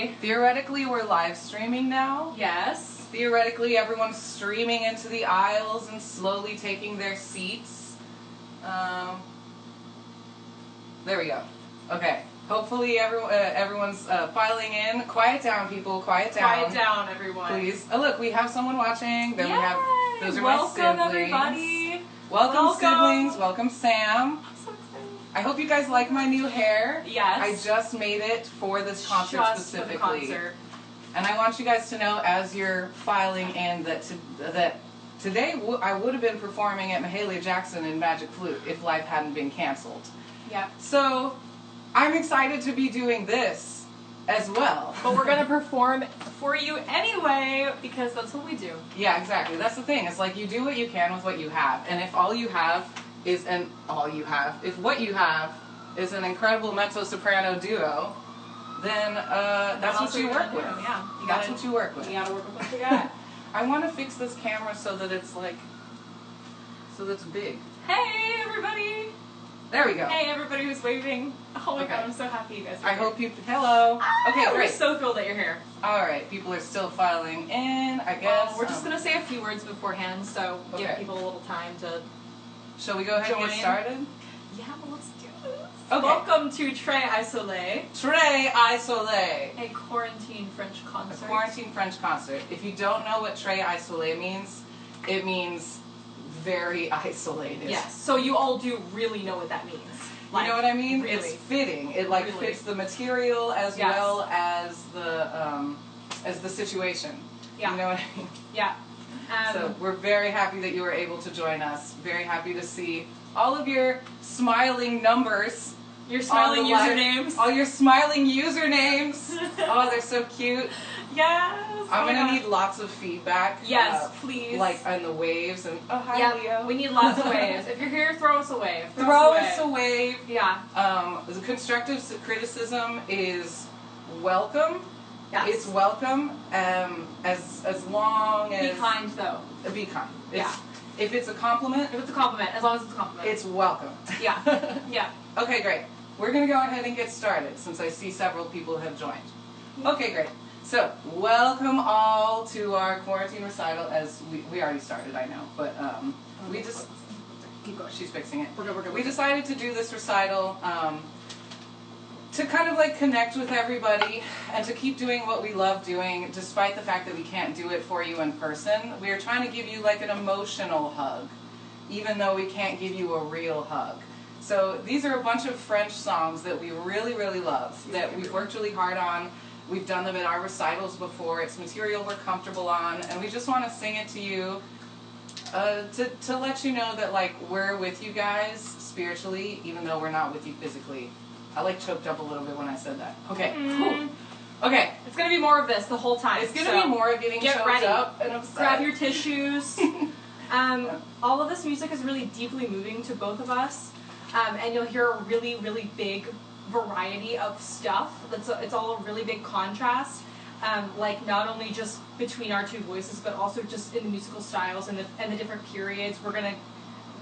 Theoretically, we're live streaming now. Yes. Theoretically, everyone's streaming into the aisles and slowly taking their seats. There we go. Okay. Hopefully, everyone's filing in. Quiet down, people. Quiet down. Quiet down, everyone. Please. Oh, look, we have someone watching. There we have. Those are welcome, my siblings. Everybody. Welcome, siblings. Welcome, Sam. I'm so excited. I hope you guys like my new hair. Yes. I just made it for this concert specifically. For the concert. And I want you guys to know, as you're filing in, that today I would have been performing at Mahalia Jackson in Magic Flute if life hadn't been canceled. Yep. So I'm excited to be doing this as well. But we're going to perform for you anyway, because that's what we do. Yeah, exactly. That's the thing. It's like you do what you can with what you have. And if all you have is if what you have is an incredible mezzo-soprano duo, then that's what you work with. Yeah. That's what you work with. You got to work with what you got. I want to fix this camera so that it's big. Hey, everybody. There we go. Hey, everybody who's waving. Oh my Okay. God, I'm so happy you guys are I here. hope you. Hello. Okay, We're great. so thrilled that you're here. All right, people are still filing in. I guess We're just going to say a few words beforehand, so give Okay. people a little time to Shall we go ahead and get join. started? Yeah, but let's do this. Okay. Welcome to Très Isolé, Très Isolé. a quarantine French A concert. quarantine French concert. If you don't know what Très Isolé means, it means very isolated. Yes, so you all do really know what that means. You know what I mean? Really. It's fitting. It Really. fits the material as Yes. well as the situation. Yeah. You know what I mean? Yeah. So we're very happy that you were able to join us. Very happy to see all of your smiling numbers. Your smiling on the live- usernames. All your smiling usernames. Oh, they're so cute. Yes. I'm oh going my to God. need lots of feedback. Yes, please. Like on the waves and oh hi Yeah, Leo. we need lots of waves. If you're here, throw us a wave. Throw us a wave. Yeah. The constructive criticism is welcome. Yes. It's welcome. As long as Be kind, though. Be kind. Yeah. If it's a compliment, If it's a compliment, as long as it's a compliment. it's welcome. Yeah. Yeah. Okay, great. We're gonna go ahead and get started since I see several people have joined. Okay, great. So, welcome all to our quarantine recital. As we already started, I know, but we just Keep going. she's fixing it. We're good. We decided to do this recital to kind of like connect with everybody and to keep doing what we love doing, despite the fact that we can't do it for you in person. We are trying to give you like an emotional hug, even though we can't give you a real hug. So these are a bunch of French songs that we really, really love, that we've worked really hard on. We've done them at our recitals before. It's material we're comfortable on, and we just want to sing it to you to let you know that like we're with you guys spiritually, even though we're not with you physically. I like choked up a little bit when I said that. Okay. Okay. It's going to be more of this the whole time. It's going to be more of getting get choked ready. up and upset. Grab your tissues. All of this music is really deeply moving to both of us, and you'll hear a really, really big variety of stuff. It's all a really big contrast, like not only just between our two voices, but also just in the musical styles and the different periods. We're gonna,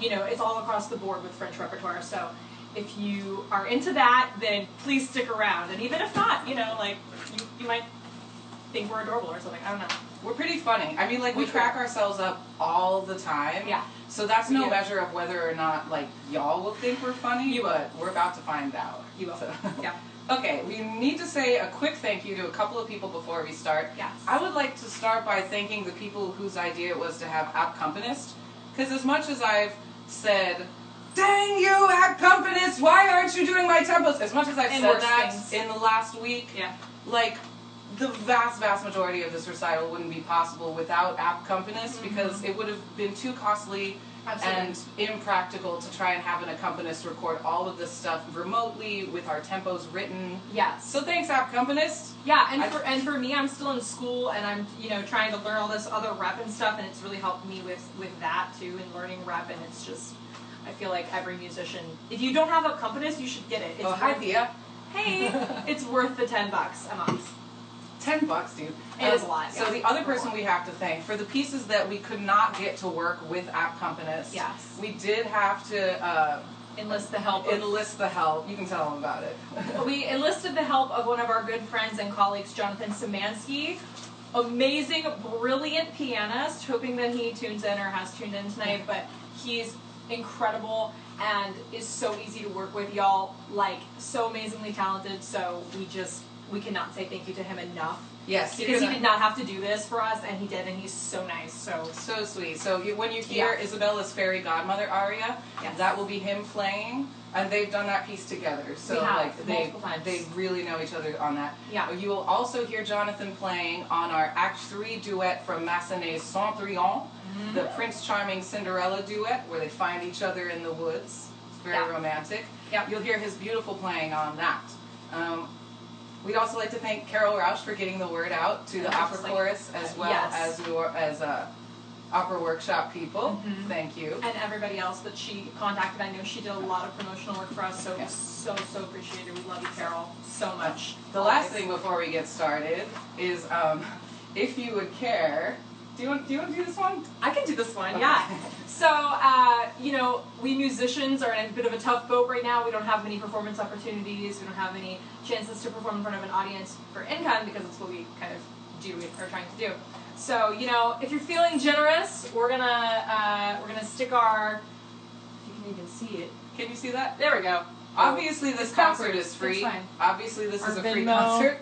it's all across the board with French repertoire. So if you are into that, then please stick around. And even if not, like you might think we're adorable or something. I don't know. We're pretty funny. I mean, like, we crack ourselves up all the time. Yeah. So that's We no do. measure of whether or not, like, y'all will think we're funny, but we're about to find out. You will. So. Yeah. Okay, we need to say a quick thank you to a couple of people before we start. Yes. I would like to start by thanking the people whose idea it was to have accompanist, because as much as I've said, dang you, accompanist, why aren't you doing my tempos? As much as I've And said worse that things. in the last week, Yeah. like, the vast, vast majority of this recital wouldn't be possible without accompanist, because it would have been too costly and impractical to try and have an accompanist record all of this stuff remotely with our tempos written. Yes. So thanks, accompanist. Yeah, and for me, I'm still in school, and I'm trying to learn all this other rep and stuff, and it's really helped me with that too, and learning rep. And it's just, I feel like every musician, if you don't have a accompanist, you should get it. It's Hi, worth, Thea. Hey, it's worth the $10 a month. $10, dude. It is a lot. So yeah. the other person we have to thank for the pieces that we could not get to work with accompanist. Yes. We did have to enlist the help. Enlist the help. You can tell them about it. We enlisted the help of one of our good friends and colleagues, Jonathan Szymanski. Amazing, brilliant pianist. Hoping that he tunes in or has tuned in tonight, but he's incredible and is so easy to work with, y'all. Like, so amazingly talented. So we cannot say thank you to him enough. Yes, because he did not have to do this for us, and he did, and he's so nice. So sweet. So when you hear Isabella's Fairy Godmother aria, that will be him playing, and they've done that piece together. So multiple times. They really know each other on that. Yeah. You will also hear Jonathan playing on our Act 3 duet from Massenet's Cendrillon, the Prince Charming Cinderella duet, where they find each other in the woods. It's very romantic. Yeah. You'll hear his beautiful playing on that. We'd also like to thank Carol Rausch for getting the word out to the opera chorus as well as opera workshop people. Thank you. And everybody else that she contacted. I know she did a lot of promotional work for us, so appreciated. We love you, Carol, so much. The last thing before we get started is if you would care. Do you want to do this one? I can do this one, yeah. So, we musicians are in a bit of a tough boat right now. We don't have many performance opportunities. We don't have many chances to perform in front of an audience for income because it's what we kind of are trying to do. So, if you're feeling generous, we're gonna stick our. If you can even see it. Can you see that? There we go. Obviously, this concert is free. It's fine. Obviously, this is a free Venmo. concert.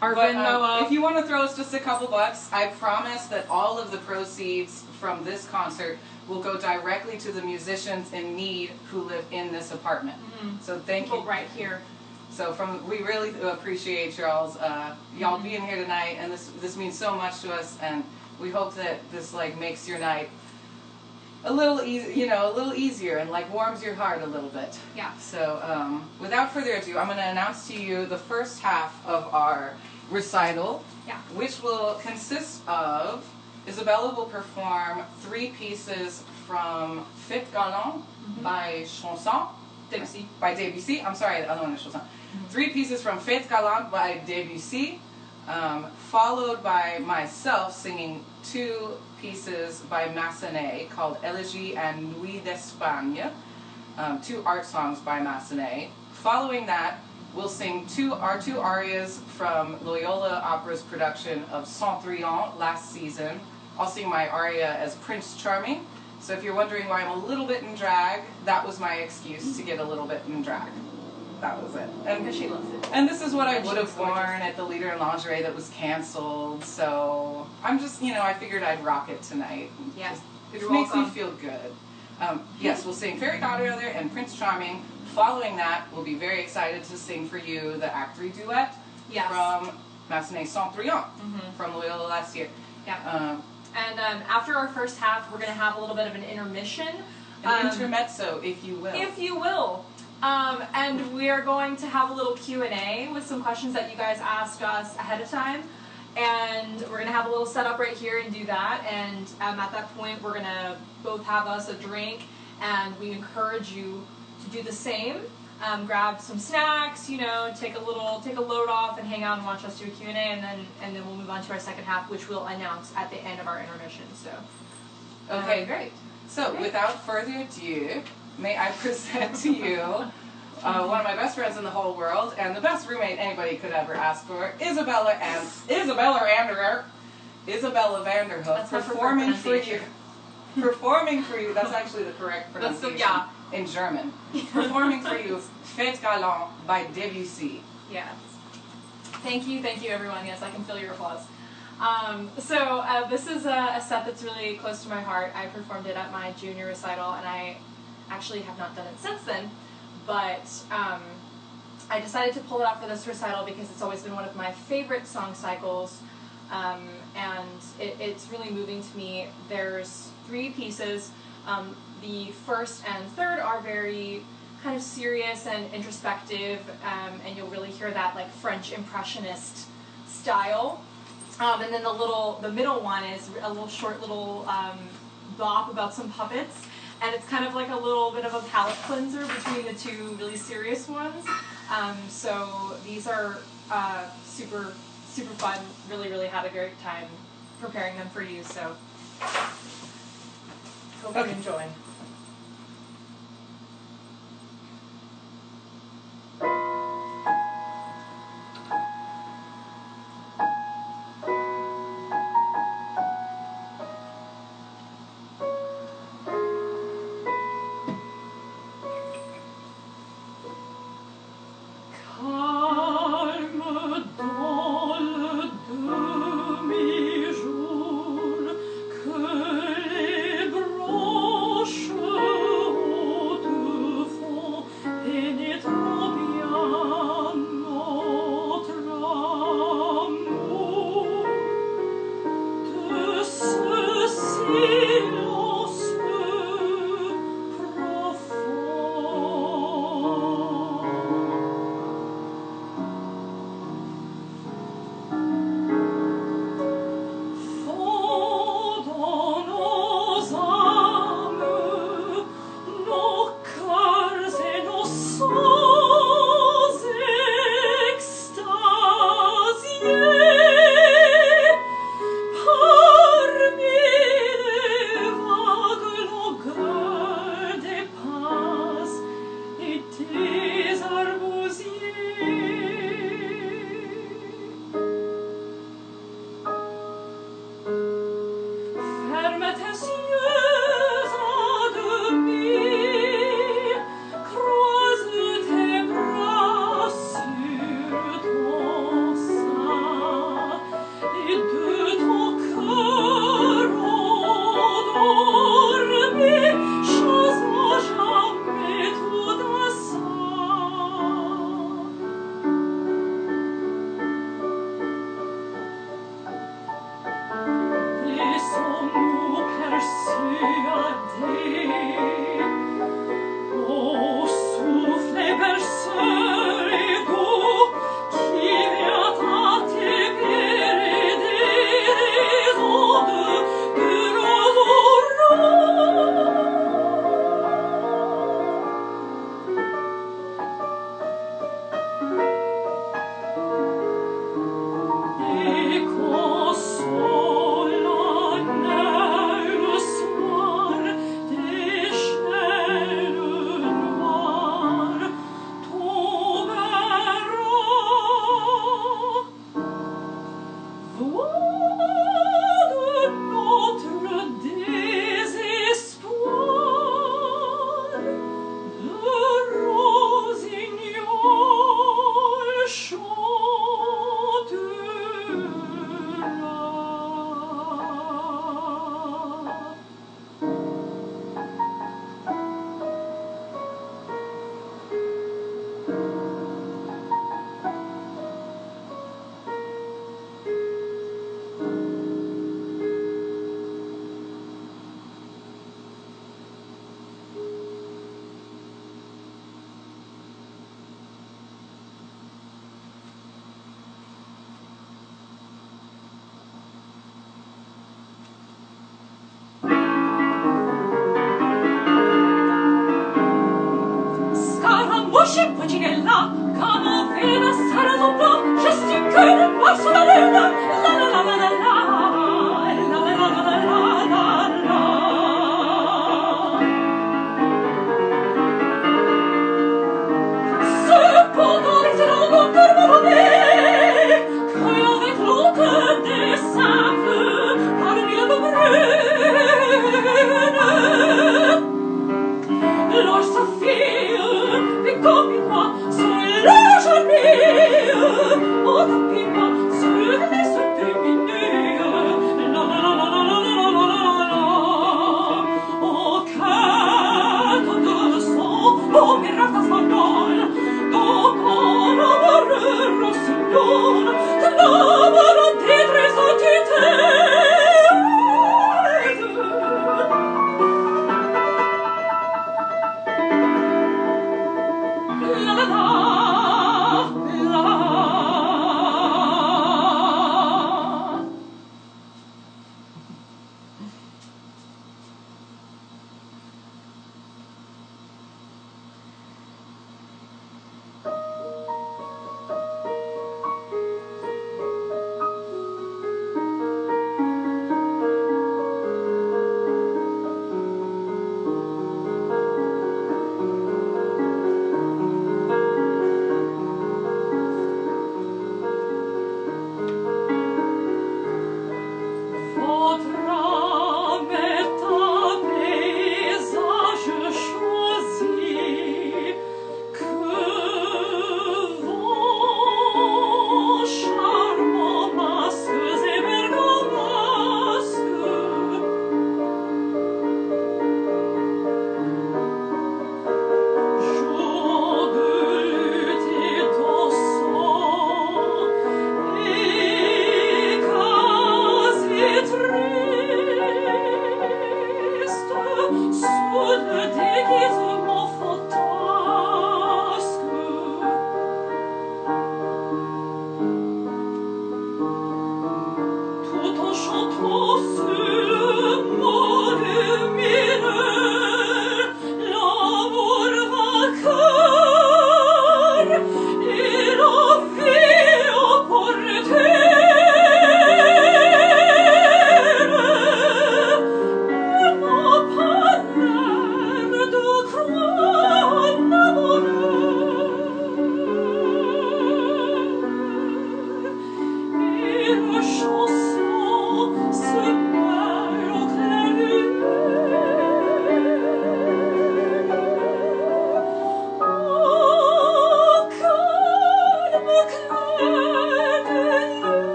Our Venmo. If you want to throw us just a couple bucks, I promise that all of the proceeds from this concert will go directly to the musicians in need who live in this apartment. So thank you. Right here. So we really appreciate y'all being here tonight, and this means so much to us, and we hope that this makes your night a little easier and warms your heart a little bit. Yeah. So without further ado, I'm going to announce to you the first half of our recital, which will consist of Isabella will perform 3 pieces from Fête Galante by Debussy. I'm sorry, the other one is Chanson. 3 pieces from Fête Galante by Debussy, followed by myself singing 2 pieces by Massenet called Elegie and Nuit d'Espagne, 2 art songs by Massenet. Following that, we'll sing our two arias from Loyola Opera's production of Cendrillon last season. I'll sing my aria as Prince Charming. So if you're wondering why I'm a little bit in drag, that was my excuse to get a little bit in drag. That was it. Because she loves it. And this is what I would have worn at the Leader in Lingerie that was canceled. So I'm just, I figured I'd rock it tonight. Yes. It makes me feel good. Yes, we'll sing Fairy Godmother and Prince Charming. Following that, we'll be very excited to sing for you the Act 3 duet from Massenet's Cendrillon from Loyola last year. Yeah. And after our first half, we're going to have a little bit of an intermission. An intermezzo, if you will. If you will. And we are going to have a little Q&A with some questions that you guys asked us ahead of time. And we're going to have a little setup right here and do that. And at that point, we're going to both have us a drink. And we encourage you to do the same. Grab some snacks, take a load off and hang out and watch us do a Q&A. And then we'll move on to our second half, which we'll announce at the end of our intermission. So, okay, great. So without further ado, may I present to you one of my best friends in the whole world and the best roommate anybody could ever ask for, Isabella Vanderhook, performing for you. Performing for you, that's actually the correct pronunciation in German. Performing for you, Fête Galante by Debussy. Yes. Thank you everyone. Yes, I can feel your applause. So this is a set that's really close to my heart. I performed it at my junior recital, and I actually have not done it since then, but I decided to pull it out for this recital because it's always been one of my favorite song cycles, and it's really moving to me. There's 3 pieces. The first and third are very kind of serious and introspective, and you'll really hear that French Impressionist style. And then the middle one is a little short bop about some puppets. And it's kind of like a little bit of a palate cleanser between the 2 really serious ones. So these are super, super fun. Really, really had a great time preparing them for you. So hope you enjoy.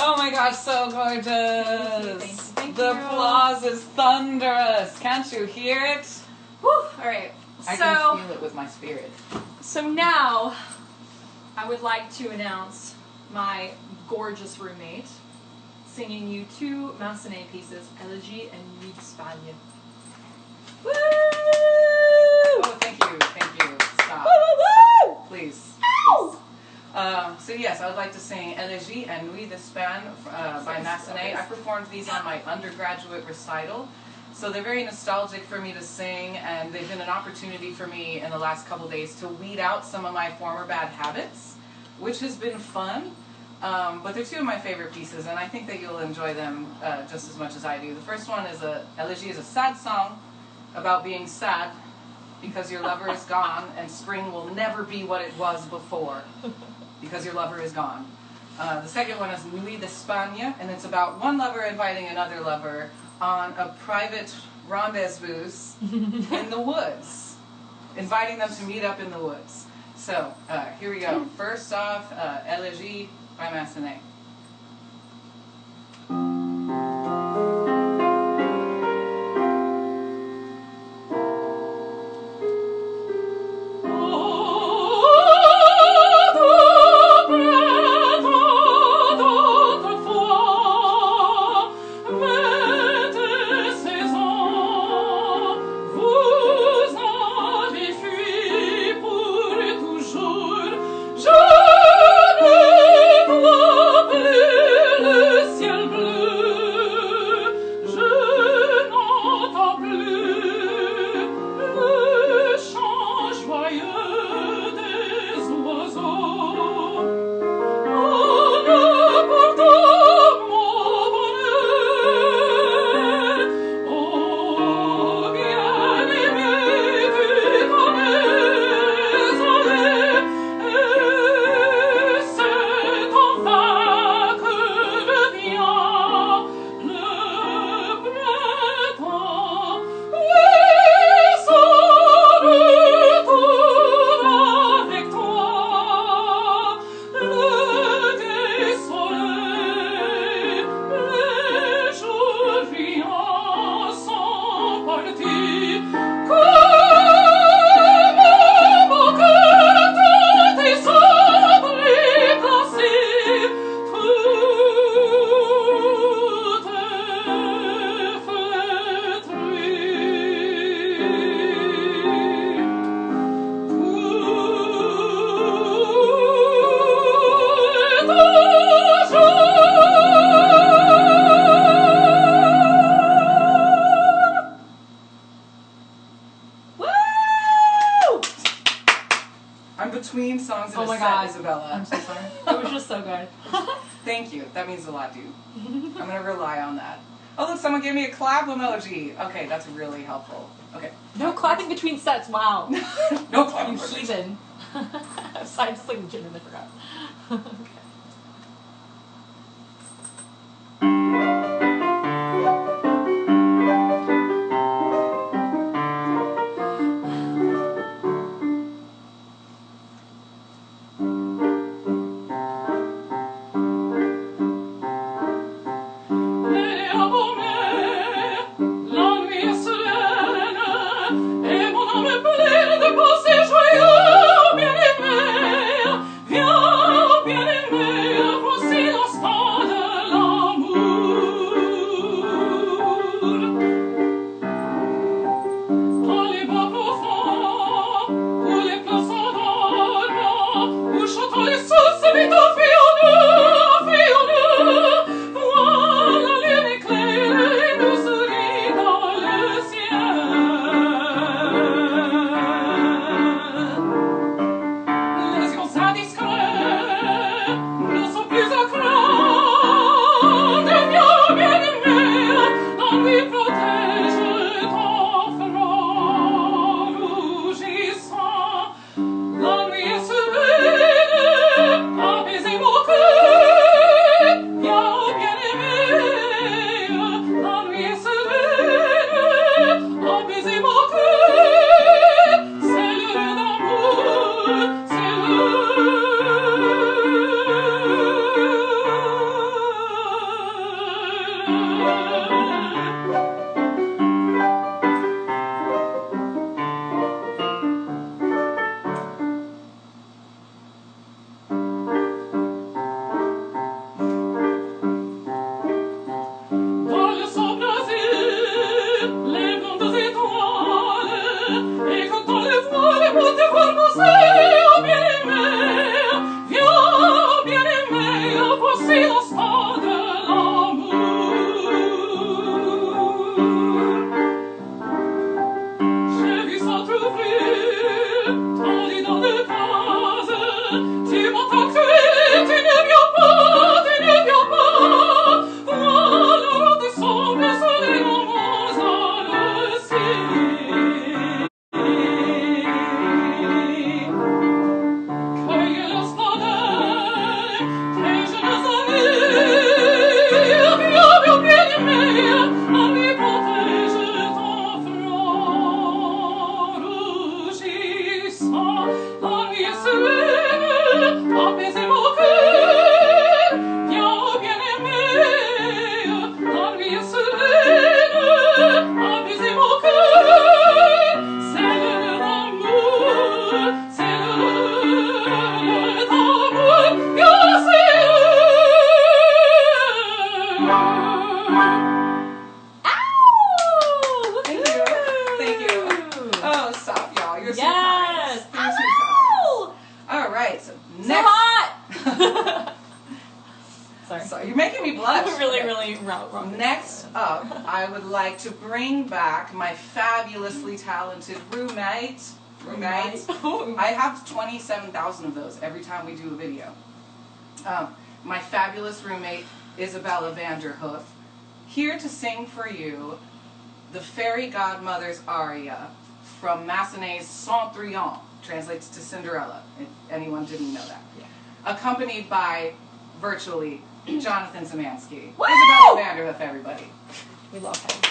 Oh my gosh, so gorgeous. Thank The you. applause is thunderous. Can't you hear it? Whew, all right. I can feel it with my spirit. So now, I would like to announce my gorgeous roommate singing you two Massenet pieces, Elegie and Nuit d'Espagne. Woo! Oh, thank you. Stop. Woo, woo, woo! Please. Ow! So yes, I would like to sing Elegie and Nuit d'Espagne by Massenet. I performed these on my undergraduate recital. So they're very nostalgic for me to sing, and they've been an opportunity for me in the last couple days to weed out some of my former bad habits, which has been fun. But they're two of my favorite pieces, and I think that you'll enjoy them just as much as I do. The first one is Elegie is a sad song about being sad because your lover is gone, and spring will never be what it was before because your lover is gone. The second one is Nuit d'Espagne, and it's about one lover inviting another lover on a private rendezvous in the woods, inviting them to meet up in the woods. So, here we go. First off, Elegie by Massenet. I'm between songs in a set, Isabella. I'm so sorry. It was just so good. Thank you. That means a lot, dude. I'm going to rely on that. Oh, look, someone gave me a clap emoji. Okay, that's really helpful. Okay. No clapping between sets, wow. No clapping. You heathen. So I just like legitimately forgot. Okay. Ow! Thank you. Thank you. Oh, stop, y'all. You're too Yes. kind. You're too Ow! kind. All right. So So next. hot. Sorry. Sorry, you're making me blush. really wrong. Next up, I would like to bring back my fabulously talented roommate. I have 27,000 of those every time we do a video. My fabulous roommate, Isabella Vanderhoof, here to sing for you the Fairy Godmother's aria from Massenet's Cendrillon, translates to Cinderella, if anyone didn't know that. Yeah. Accompanied by, virtually, Jonathan Szymanski. Woo! Isabella Vanderhoof, everybody. We love him.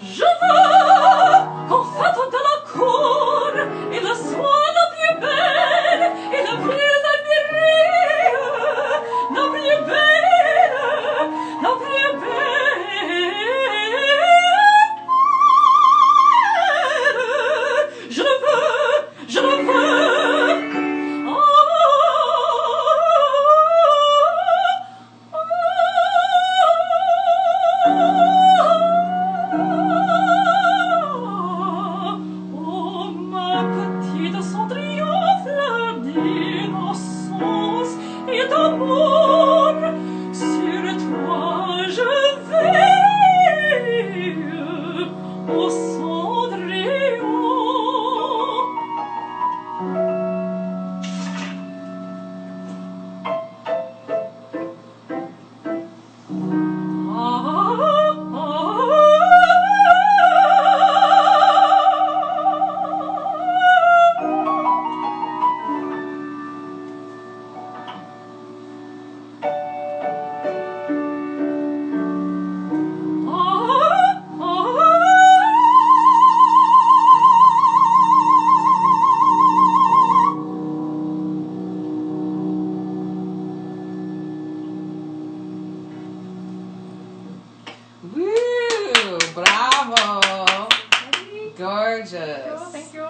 Je veux Woo! Bravo! Gorgeous. Thank you.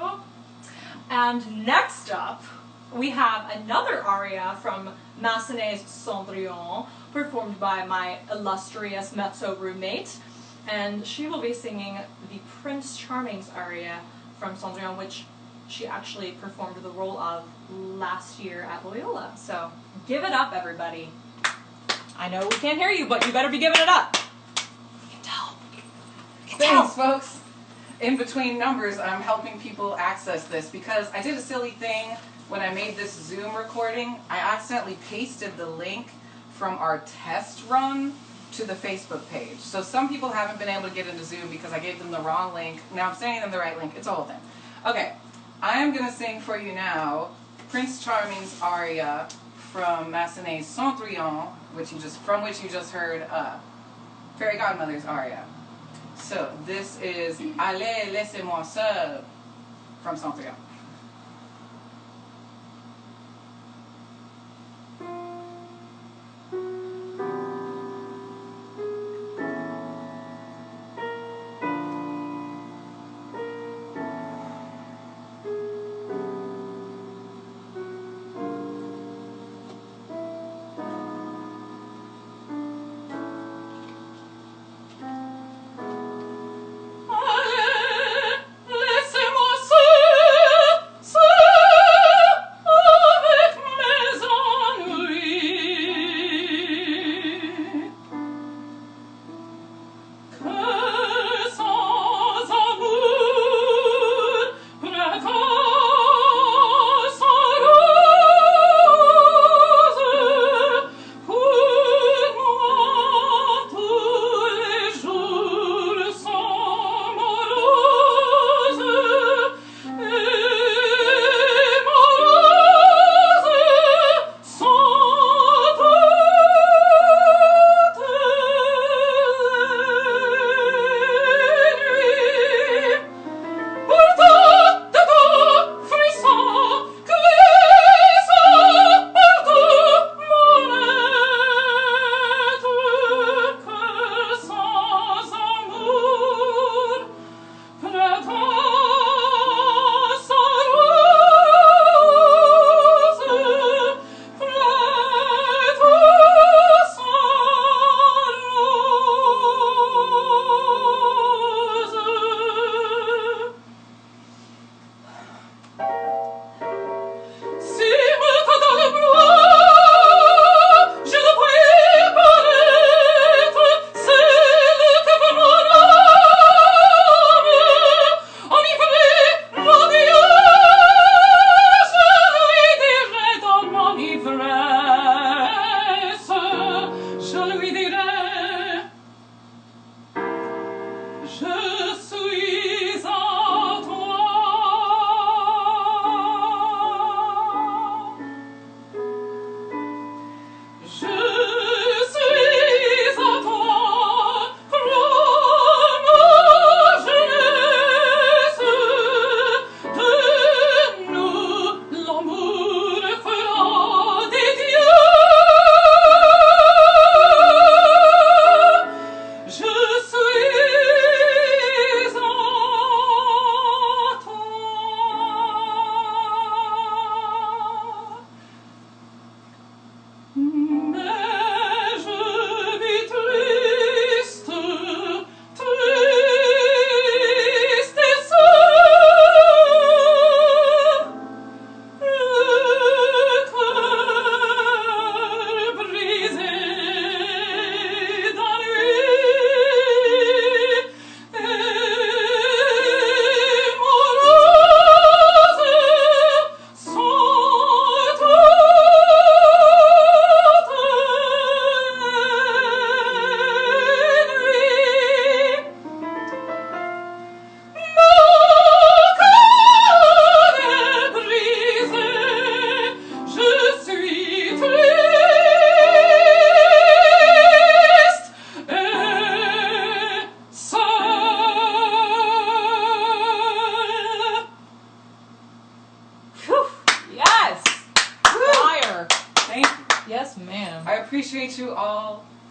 And next up, we have another aria from Massenet's Cendrillon, performed by my illustrious mezzo roommate. And she will be singing the Prince Charming's aria from Cendrillon, which she actually performed the role of last year at Loyola. So give it up, everybody. I know we can't hear you, but you better be giving it up. You can tell. Thanks, folks. In between numbers, I'm helping people access this because I did a silly thing when I made this Zoom recording. I accidentally pasted the link from our test run to the Facebook page. So some people haven't been able to get into Zoom because I gave them the wrong link. Now I'm sending them the right link. It's a whole thing. Okay, I am going to sing for you now Prince Charming's aria from Massenet's Cendrillon, from which you just heard Fairy Godmother's aria. So this is Allez, laissez-moi seul from Cendrillon.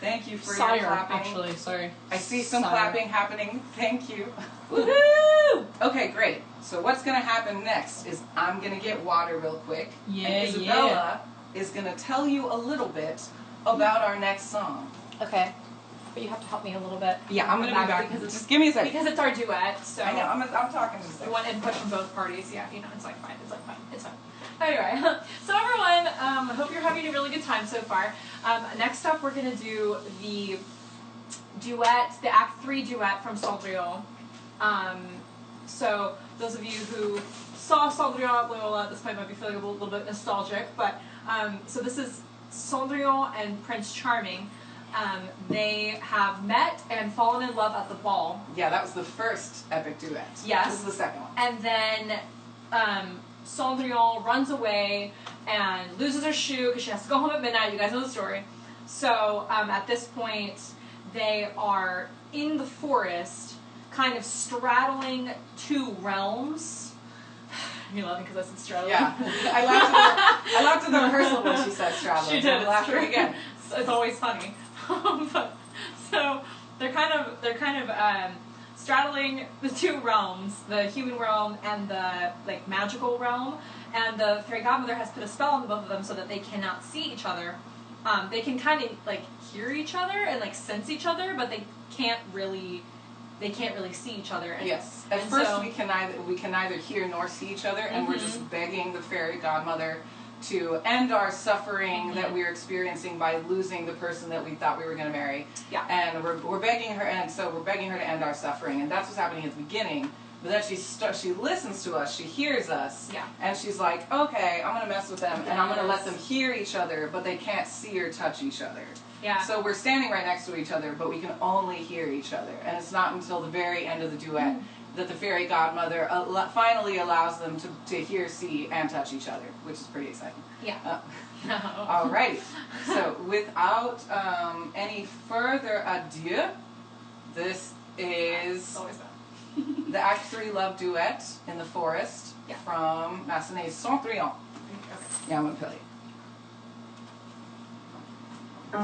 Thank you for Sire, your clapping. actually, sorry. I see some Sire. clapping happening. Thank you. Woohoo! Okay, great. So what's going to happen next is I'm going to get water real quick. Yeah, and Isabella is going to tell you a little bit about our next song. Okay. But you have to help me a little bit. Yeah, I'm going to be back. Because Just give me a second. Because it's our duet, so... I know, I'm talking in a We second. want input from both parties. Yeah, you know, it's like fine. It's like fine. It's fine. Anyway, so everyone, I hope you're having a really good time so far. Next up, we're going to do the duet, the Act 3 duet from Cendrillon. So those of you who saw Cendrillon at Loyola, this might be feeling a little bit nostalgic, but so this is Cendrillon and Prince Charming. They have met and fallen in love at the ball. Yeah, that was the first epic duet. Yes. This is the second one. And then Cendrillon runs away and loses her shoe because she has to go home at midnight. You guys know the story. So at this point, they are in the forest, kind of straddling two realms. You're laughing because I said straddling. Yeah, I laughed at the rehearsal when she said straddling. She did. I'm laughing again. It's always funny. So they're kind of straddling the two realms, the human realm and the like magical realm. And the fairy godmother has put a spell on both of them so that they cannot see each other. They can kind of like hear each other and like sense each other, but they can't really see each other. And, Yes. At first, we can neither hear nor see each other, and we're just begging the fairy godmother to end our suffering that we're experiencing by losing the person that we thought we were going to marry. Yeah. And we're begging her, and so we're begging her to end our suffering, and that's what's happening at the beginning. But then she listens to us, she hears us, Yeah. and she's like, okay, I'm going to mess with them, and I'm going to let them hear each other, but they can't see or touch each other. Yeah. So we're standing right next to each other, but we can only hear each other. And it's not until the very end of the duet that the fairy godmother finally allows them to hear, see, and touch each other, which is pretty exciting. Yeah. Alrighty. So without any further ado, this is Always that. the Act 3 love duet in the forest from Massenet's Cendrillon. Okay. Yeah, I'm going to play it. Je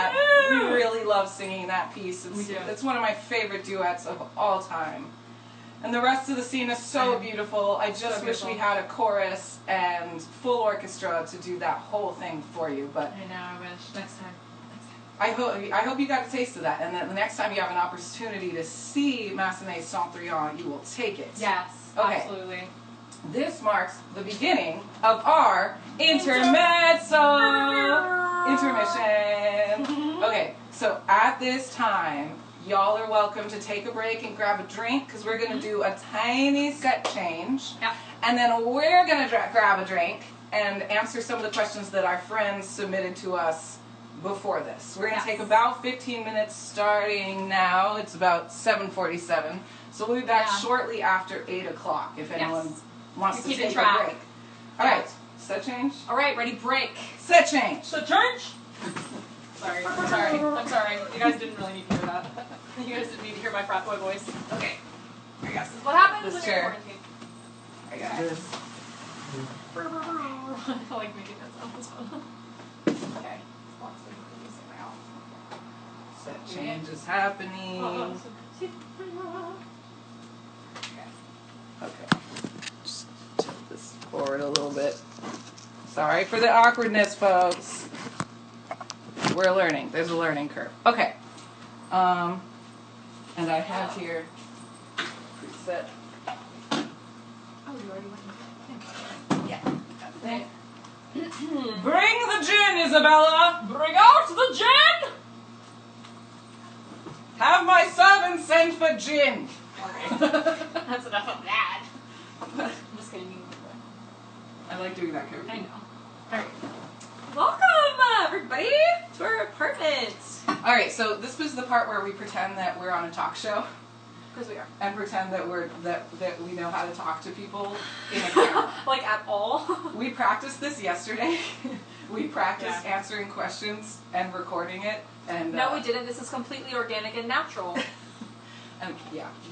that. We really love singing that piece. We do. It's one of my favorite duets of all time. And the rest of the scene is so beautiful. I just wish we had a chorus and full orchestra to do that whole thing for you. But I know, I wish. Next time. I hope you got a taste of that, and that the next time you have an opportunity to see Massenet Cendrillon, you will take it. Yes, okay. Absolutely. This marks the beginning of our intermezzo. Intermission. Okay, so at this time, y'all are welcome to take a break and grab a drink, because we're going to do a tiny set change. Yeah. And then we're going to grab a drink and answer some of the questions that our friends submitted to us before this. We're going to take about 15 minutes starting now. It's about 7:47. So we'll be back shortly after 8 o'clock if anyone wants to take a break. All right, set change. All right, ready, break. Set change. Set change. Sorry. I'm sorry. You guys didn't really need to hear that. You guys didn't need to hear my frat boy voice. Okay. I guess this is what happens This when you're chair. quarantined. I got this. I like making that sound. It's fun. Okay. Set change is happening. Okay. Just tilt this forward a little bit. Sorry for the awkwardness, folks. We're learning. There's a learning curve. Okay. And I have here preset. Oh, you already went. Yeah. Thing. Bring the gin, Isabella. Bring out the gin. Have my servant send for gin. That's enough of that. I'm just kidding. I like doing that character. I know. Alright. Welcome, everybody, to our apartment. Alright, so this was the part where we pretend that we're on a talk show. Because we are. And pretend that that we know how to talk to people in a camera. Like, at all? We practiced this yesterday. We practiced answering questions and recording it. And no, we didn't. This is completely organic and natural. And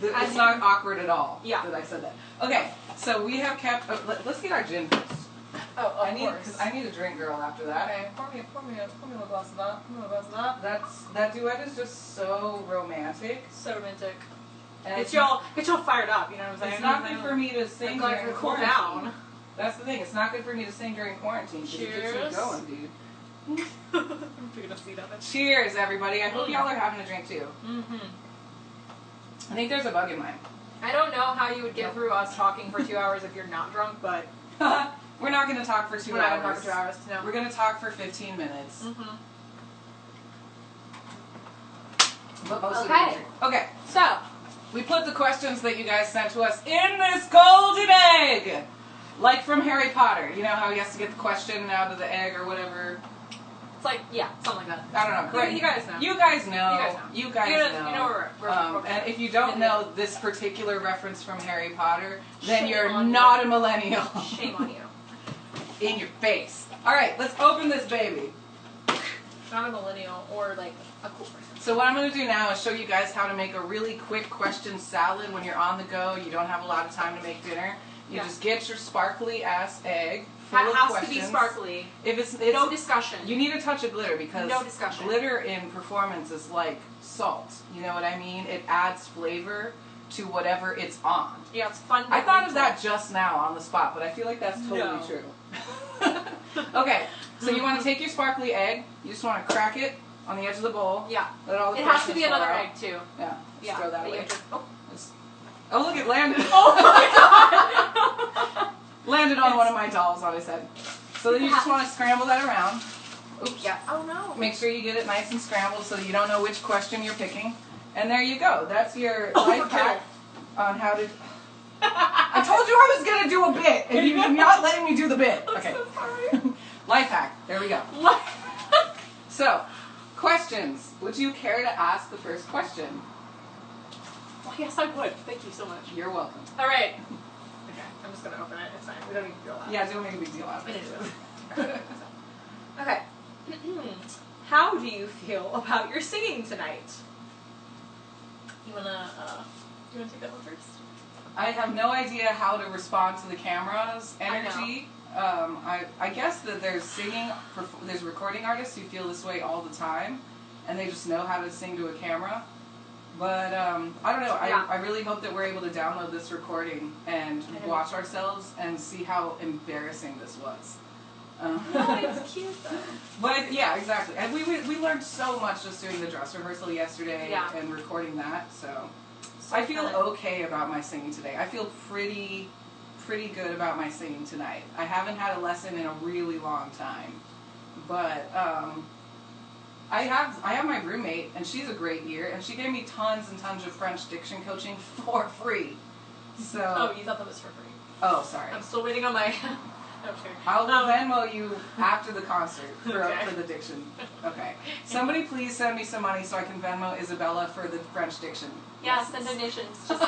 it's not awkward at all. Yeah. That I said that. Okay, so we have kept. Let's get our gin first. Oh, of course. Because I need a drink, girl. After that. Okay, pour me a glass of that. Pour me a glass of that. That duet is just so romantic. So romantic. And Get y'all fired up. You know what I'm saying? It's not good for me to sing like during cool quarantine. down. That's the thing. It's not good for me to sing during quarantine. It gets me going, dude. I'm taking a seat of it. Cheers, everybody. I hope y'all are having a drink too. Mm-hmm. I think there's a bug in mine. I don't know how you would get through us talking for 2 hours if you're not drunk, but We're not going to talk for 2 we're hours. not going to talk for 2 hours. No. We're going to talk for 15 minutes. Mm-hmm. But most Okay. of it. Okay. So, We put the questions that you guys sent to us in this golden egg. Like from Harry Potter. You know how he has to get the question out of the egg or whatever? it's like, yeah, something like that. I don't know. Great. You guys know. You guys know. You guys know. You guys You know. know we're And if you don't know this particular reference from Harry Potter, then Shame you're on not you. a millennial. Shame on you. In your face. All right, let's open this baby. Not a millennial or like a cool person. So what I'm going to do now is show you guys how to make a really quick question salad when you're on the go. You don't have a lot of time to make dinner. You just get your sparkly ass egg full That of has questions. to be sparkly. If it's No discussion. You need a touch of glitter because No discussion. glitter in performance is like salt. You know what I mean? It adds flavor to whatever it's on. Yeah, it's fun. I thought of that just now on the spot, but I feel like that's totally No. true. Okay, so you want to take your sparkly egg. You just want to crack it on the edge of the bowl. Yeah. Let all the It has to freshness be fall another out. egg too. Yeah. Just Yeah. throw that you away. have to- oh. Oh, look, it landed. Oh my god! Landed on one of my dolls on his head. So then you just want to scramble that around. Oops. Yeah. Oh no. Make sure you get it nice and scrambled so you don't know which question you're picking. And there you go. That's your life okay. hack on how to... I told you I was going to do a bit, and you're not letting me do the bit. Okay. I'm so sorry. Life hack. There we go. So, questions. Would you care to ask the first question? Well, yes, I would. Thank you so much. You're welcome. All right. Okay, I'm just gonna open it. It's fine. We don't need to do all that. Yeah, don't make a big deal out of it. Okay. How do you feel about your singing tonight? You wanna take that one first? I have no idea how to respond to the camera's energy. I guess that there's recording artists who feel this way all the time, and they just know how to sing to a camera. But I don't know. Yeah. I really hope that we're able to download this recording and watch ourselves and see how embarrassing this was. No, it's cute though. But yeah, exactly. And we learned so much just doing the dress rehearsal yesterday and recording that. So I feel okay about my singing today. I feel pretty good about my singing tonight. I haven't had a lesson in a really long time, but I have my roommate, and she's a great ear, and she gave me tons and tons of French diction coaching for free. So. Oh, you thought that was for free? Oh, sorry. I'm still waiting on my. Okay. I'll Venmo you after the concert for the diction. Okay. Somebody please send me some money so I can Venmo Isabella for the French diction. Yeah, send donations. Just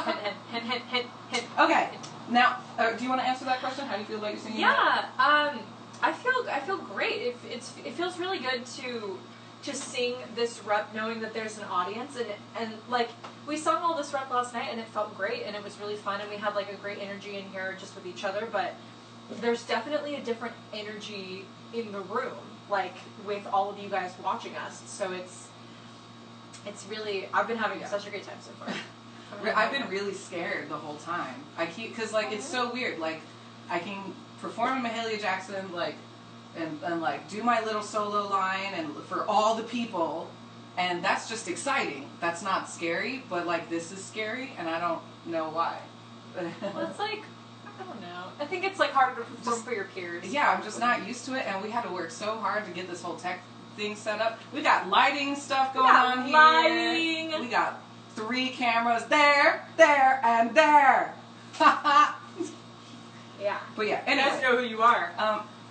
hint. Okay. Now, do you want to answer that question? How do you feel about your singing? Yeah. I feel great. It feels really good to sing this rep knowing that there's an audience and like we sung all this rep last night and it felt great and it was really fun and we had like a great energy in here just with each other, but there's definitely a different energy in the room, like with all of you guys watching us. So it's really, I've been having such a great time so far. I've been really scared the whole time. Cause like it's so weird. Like I can perform in Mahalia Jackson, like and like do my little solo line and for all the people, and that's just exciting. That's not scary, but like this is scary, and I don't know why. Well, it's like. I don't know. I think it's like harder to perform for your peers. Yeah, I'm just not used to it, and we had to work so hard to get this whole tech thing set up. We got lighting stuff going on here. Lighting. We got 3 cameras there, and there. Yeah. But yeah, anyway. You guys know who you are.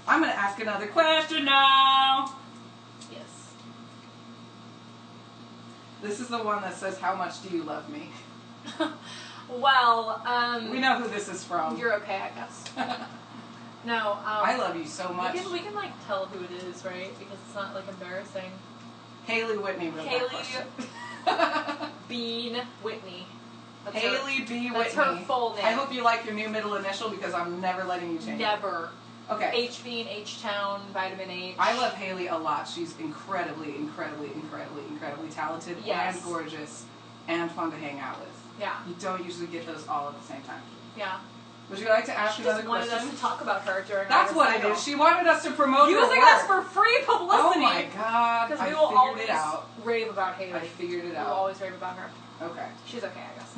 I'm gonna ask another question now. Yes. This is the one that says, "How much do you love me?" Well, we know who this is from. You're okay, I guess. No, I love you so much. We can like tell who it is, right? Because it's not like embarrassing. Haley Whitney wrote that question. Bean Whitney. That's Haley B. Whitney. That's her full name. I hope you like your new middle initial because I'm never letting you change Never. it. Okay. H being H-Town, Vitamin H. I love Haley a lot. She's incredibly talented and gorgeous and fun to hang out with. Yeah. You don't usually get those all at the same time. Yeah. Would you like to ask another question? She just wanted us to talk about her during That's what it is. She wanted us to promote her using work. us for free publicity. Oh my god. Because we I will figured always it out. rave about Haley. I figured it out. We will always rave about her. Okay. She's okay, I guess.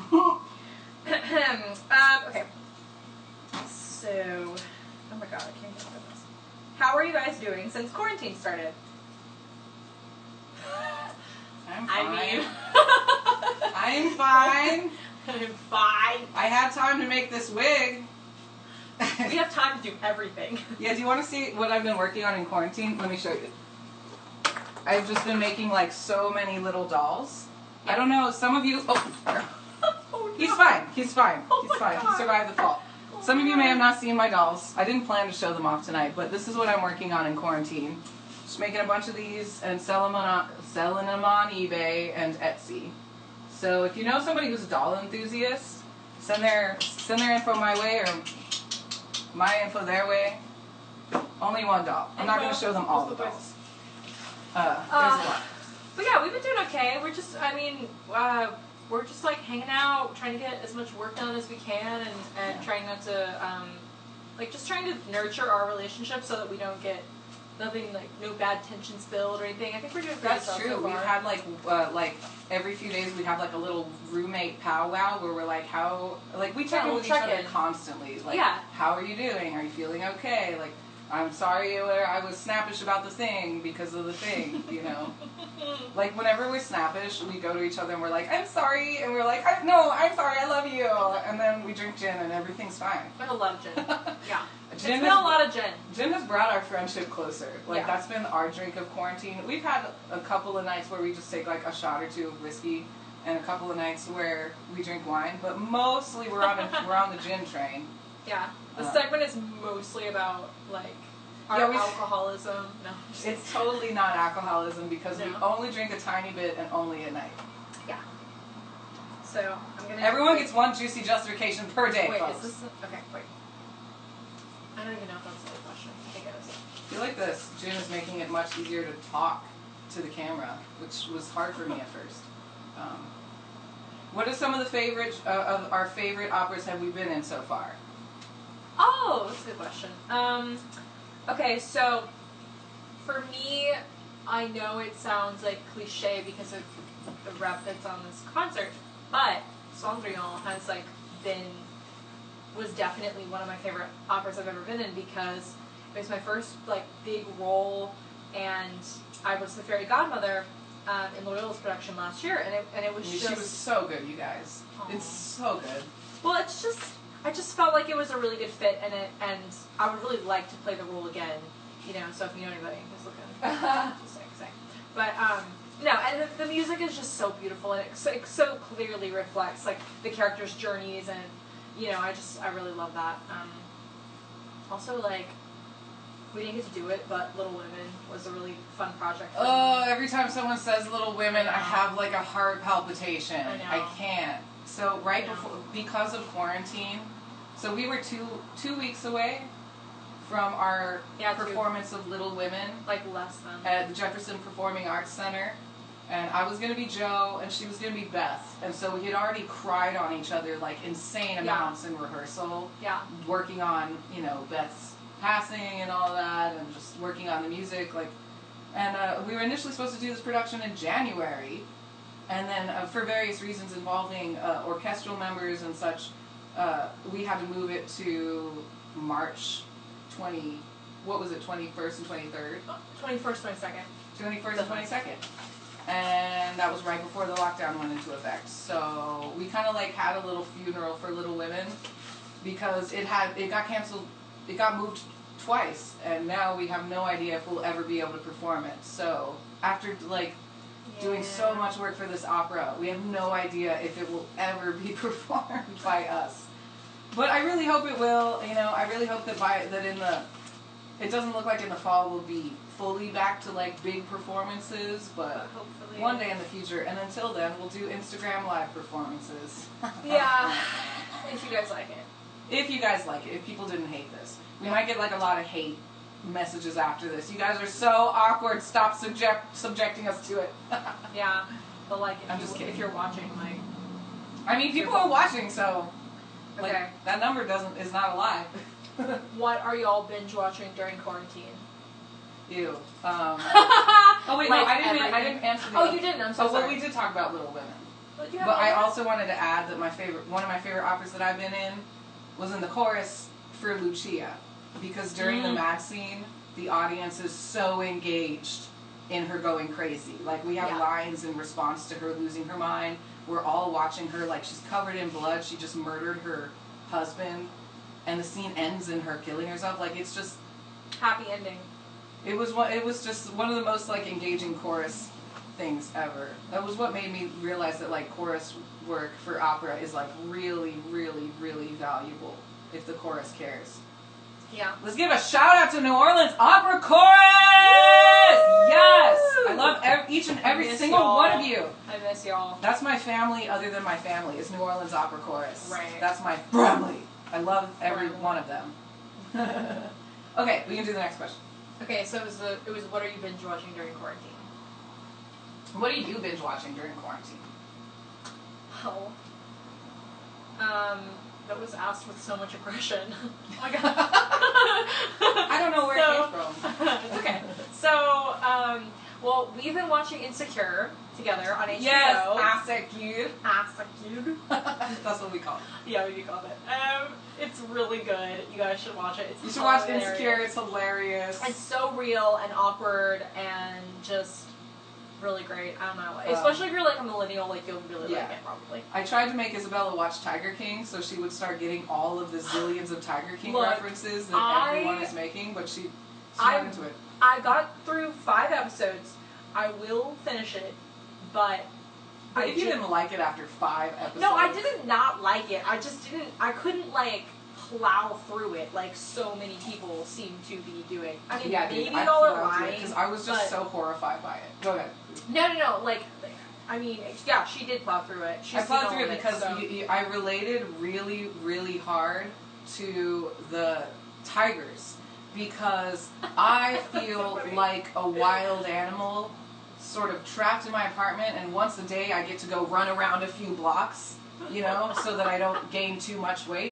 Okay. So, oh my god, I can't get over this. How are you guys doing since quarantine started? I'm fine. I'm fine. I'm fine. I had time to make this wig. We have time to do everything. Yeah, do you want to see what I've been working on in quarantine? Let me show you. I've just been making like so many little dolls. I don't know, some of you... Oh, Oh, he's no. fine. He's fine. Oh He's my fine. God. He survived the fall. Some of you may have not seen my dolls. I didn't plan to show them off tonight, but this is what I'm working on in quarantine. Just making a bunch of these and selling them on eBay and Etsy. So if you know somebody who's a doll enthusiast, send their info my way or my info their way. Only one doll. I'm not going to show them all the dolls. There's a lot. But yeah, we've been doing okay. We're just, we're just like hanging out, trying to get as much work done as we can, and trying not to, just trying to nurture our relationship so that we don't get nothing, like no bad tensions build or anything. I think we're doing pretty That's well true. so We've far. had like every few days we have like a little roommate powwow where we're like, we check in with each other constantly. Like, how are you doing? Are you feeling okay? Like, I'm sorry I was snappish about the thing because of the thing, you know. Like whenever we're snappish, we go to each other and we're like, I'm sorry, and we're like, no, I'm sorry, I love you, and then we drink gin and everything's fine. I love gin. Yeah. It's Gin been a lot of gin. Gin has brought our friendship closer. Like that's been our drink of quarantine. We've had a couple of nights where we just take like a shot or two of whiskey, and a couple of nights where we drink wine. But mostly we're on the gin train. Yeah. The segment is mostly about like our alcoholism. No. It's totally not alcoholism because we only drink a tiny bit and only at night. Yeah. So I'm gonna. Everyone gets one juicy justification per day. Wait, folks. is this okay? Wait. I don't even know if that's the question. I think it is. I feel like this gin is making it much easier to talk to the camera, which was hard for me at first. What are some of the favorite of our favorite operas have we been in so far? Oh, that's a good question. Okay, so for me, I know it sounds like cliche because of the rep that's on this concert, but Cendrillon has was definitely one of my favorite operas I've ever been in because it was my first big role, and I was the fairy godmother in Loyola's production last year, and it was She was so good, you guys. Aww. It's so good. Well, I just felt like it was a really good fit, and I would really like to play the role again. So if you know anybody who's looking, just say. But no, and the music is just so beautiful, and it so clearly reflects the characters' journeys, and I really love that. Also, we didn't get to do it, but Little Women was a really fun project. Oh, every time someone says Little Women, I have a heart palpitation. I know. I can't. So because of quarantine, so we were two weeks away from our performance of Little Women. Less than. At the Jefferson Performing Arts Center. And I was going to be Jo, and she was going to be Beth. And so we had already cried on each other insane amounts in rehearsal. Yeah. Working on, Beth's passing and all that, and just working on the music. And we were initially supposed to do this production in January. And then for various reasons involving orchestral members and such, we had to move it to March 21st and 23rd? 21st, 22nd. 21st and 22nd. And that was right before the lockdown went into effect. So we kind of had a little funeral for Little Women because it got canceled, it got moved twice, and now we have no idea if we'll ever be able to perform it. So after doing so much work for this opera, we have no idea if it will ever be performed by us. But I really hope it will. I really hope that it doesn't look like in the fall we'll be fully back to big performances, but hopefully one day in the future. And until then, we'll do Instagram live performances. Yeah, if you guys like it. If you guys like it. If people didn't hate this, we might get a lot of hate messages after this. You guys are so awkward. Stop subjecting us to it. Yeah, but I'm just kidding. If you're watching, I mean, people are watching, so okay, that number is not a lie. What are y'all binge watching during quarantine? Ew. Oh wait, no, I didn't answer the. Oh, you didn't. I'm so sorry. Well, we did talk about Little Women. But I also wanted to add that one of my favorite operas that I've been in was in the chorus for Lucia, because during the mad scene, the audience is so engaged in her going crazy. We have lines in response to her losing her mind. We're all watching her she's covered in blood. She just murdered her husband, and the scene ends in her killing herself. It's just happy ending. It was just one of the most engaging chorus things ever. That was what made me realize that chorus work for opera is really, really, really valuable if the chorus cares. Yeah. Let's give a shout out to New Orleans Opera Chorus! Yes! I love each and every single one of you. I miss y'all. That's my family other than my family is New Orleans Opera Chorus. Right. That's my family. I love every one of them. Okay, we can do the next question. Okay, so it was what are you binge watching during quarantine? What do you binge watching during quarantine? Oh. That was asked with so much aggression. Oh my god. I don't know where it came from. It's okay. So, well, we've been watching Insecure together on HBO. Yes, Insecure. That's what we call it. Yeah, we call it. It's really good. You guys should watch it. You should watch Insecure. It's hilarious. It's so real and awkward and just really great. I don't know. Especially if you're a millennial, you'll really like it probably. I tried to make Isabella watch Tiger King so she would start getting all of the zillions of Tiger King references that everyone is making, but she's not into it. I got through 5 episodes. I will finish it, but if you didn't like it after 5 episodes. No, I didn't not like it. I just didn't. I couldn't plow through it like so many people seem to be doing. I mean, maybe y'all are lying because I was just so horrified by it. Go ahead. No. I mean, yeah, she did plow through it. I plowed through it because I related really, really hard to the tigers because I feel like a wild animal sort of trapped in my apartment, and once a day I get to go run around a few blocks, you know, so that I don't gain too much weight.